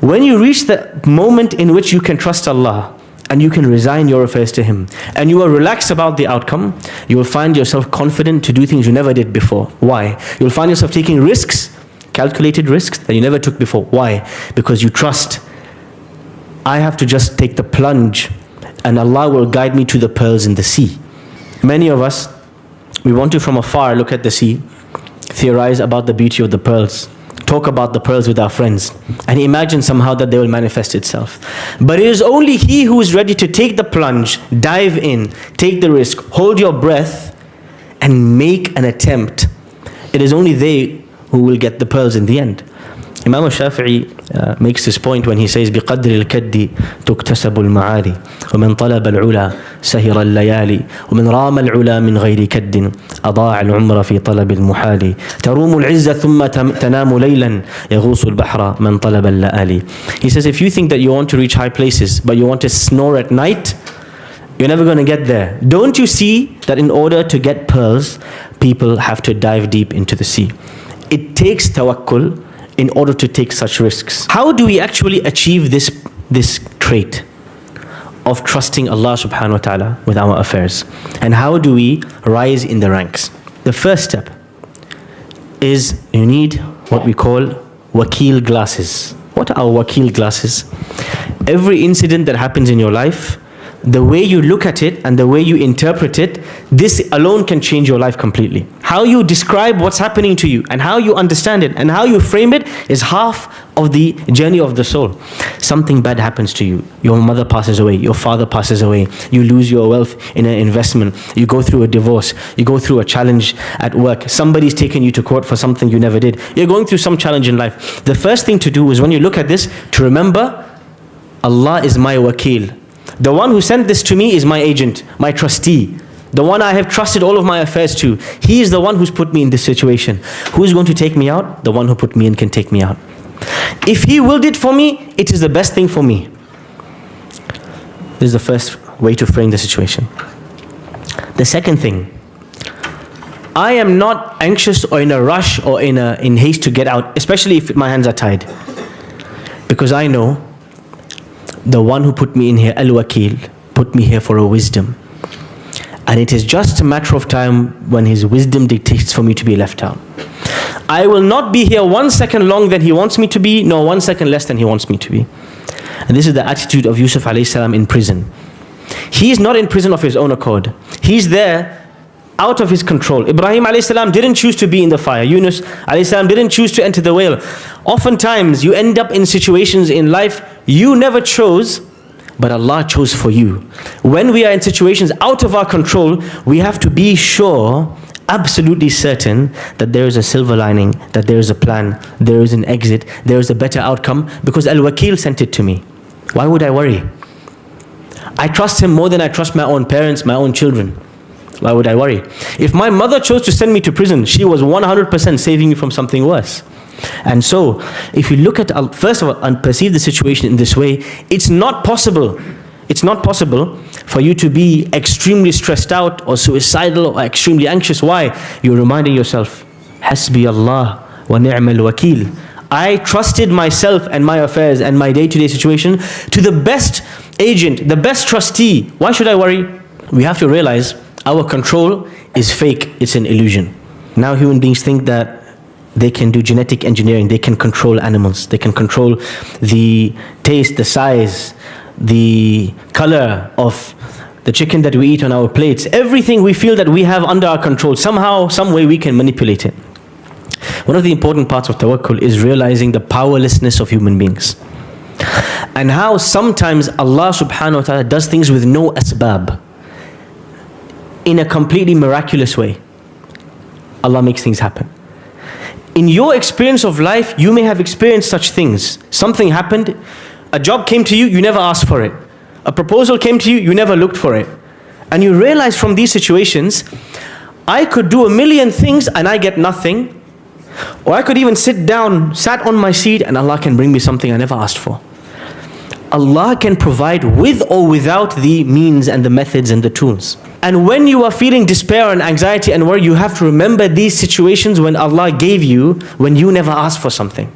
When you reach the moment in which you can trust Allah and you can resign your affairs to Him and you are relaxed about the outcome, you will find yourself confident to do things you never did before. Why? You'll find yourself taking risks, calculated risks that you never took before. Why? Because you trust. I have to just take the plunge and Allah will guide me to the pearls in the sea. Many of us, we want to from afar look at the sea, theorize about the beauty of the pearls, talk about the pearls with our friends, and imagine somehow that they will manifest itself. But it is only he who is ready to take the plunge, dive in, take the risk, hold your breath, and make an attempt. It is only they who will get the pearls in the end. Imam al-Shafi'i makes this point when he says, بِقَدْرِ الْكَدِّ تُكْتَسَبُ الْمَعَالِي وَمَنْ طَلَبَ الْعُلَى سَهِرَ اللَّيَالِي وَمَنْ رَامَ الْعُلَى مِنْ غَيْرِ كَدٍّ أَضَاعَ الْعُمْرَ فِي طَلَبِ الْمُحَالِ تَرُومُ الْعِزَّ ثُمَّ تَنَامُ لَيْلًا يَغُوصُ الْبَحْرَ مَنْ طَلَبَ اللَّآلِ. He says, if you think that you want to reach high places, but you want to snore at night, you're never going to get there. Don't you see that in order to get pearls, people have to dive deep into the sea? It takes tawakkul in order to take such risks. How do we actually achieve this trait of trusting Allah subhanahu wa ta'ala with our affairs? And how do we rise in the ranks? The first step is you need what we call wakil glasses. What are wakil glasses? Every incident that happens in your life, the way you look at it and the way you interpret it, this alone can change your life completely. How you describe what's happening to you and how you understand it and how you frame it is half of the journey of the soul. Something bad happens to you. Your mother passes away, your father passes away, you lose your wealth in an investment, you go through a divorce, you go through a challenge at work, somebody's taken you to court for something you never did. You're going through some challenge in life. The first thing to do is when you look at this, to remember, Allah is my wakil. The one who sent this to me is my agent, my trustee, the one I have trusted all of my affairs to. He is the one who's put me in this situation. Who is going to take me out? The one who put me in can take me out. If He willed it for me, it is the best thing for me. This is the first way to frame the situation. The second thing, I am not anxious or in a rush or in haste to get out, especially if my hands are tied. Because I know the one who put me in here, Al-Wakil, put me here for a wisdom. And it is just a matter of time when His wisdom dictates for me to be left out. I will not be here 1 second long than He wants me to be, nor 1 second less than He wants me to be. And this is the attitude of Yusuf alayhi salam in prison. He is not in prison of his own accord. He's there out of his control. Ibrahim alayhi salam didn't choose to be in the fire. Yunus alayhi salam didn't choose to enter the whale. Oftentimes you end up in situations in life you never chose, but Allah chose for you. When we are in situations out of our control, we have to be sure, absolutely certain, that there is a silver lining, that there is a plan, there is an exit, there is a better outcome, because Al-Wakil sent it to me. Why would I worry? I trust Him more than I trust my own parents, my own children. Why would I worry? If my mother chose to send me to prison, she was 100% saving me from something worse. And so, if you look at, first of all, and perceive the situation in this way, it's not possible for you to be extremely stressed out or suicidal or extremely anxious. Why? You're reminding yourself, Hasbi Allah wa ni'mal wakil. I trusted myself and my affairs and my day-to-day situation to the best agent, the best trustee. Why should I worry? We have to realize our control is fake, it's an illusion. Now human beings think that they can do genetic engineering, they can control animals, they can control the taste, the size, the color of the chicken that we eat on our plates. Everything we feel that we have under our control, somehow, some way we can manipulate it. One of the important parts of tawakkul is realizing the powerlessness of human beings. And how sometimes Allah subhanahu wa ta'ala does things with no asbab. In a completely miraculous way, Allah makes things happen. In your experience of life, you may have experienced such things. Something happened, a job came to you, you never asked for it. A proposal came to you, you never looked for it. And you realize from these situations, I could do a million things and I get nothing. Or I could even sat on my seat and Allah can bring me something I never asked for. Allah can provide with or without the means and the methods and the tools. And when you are feeling despair and anxiety and worry, you have to remember these situations when Allah gave you, when you never asked for something.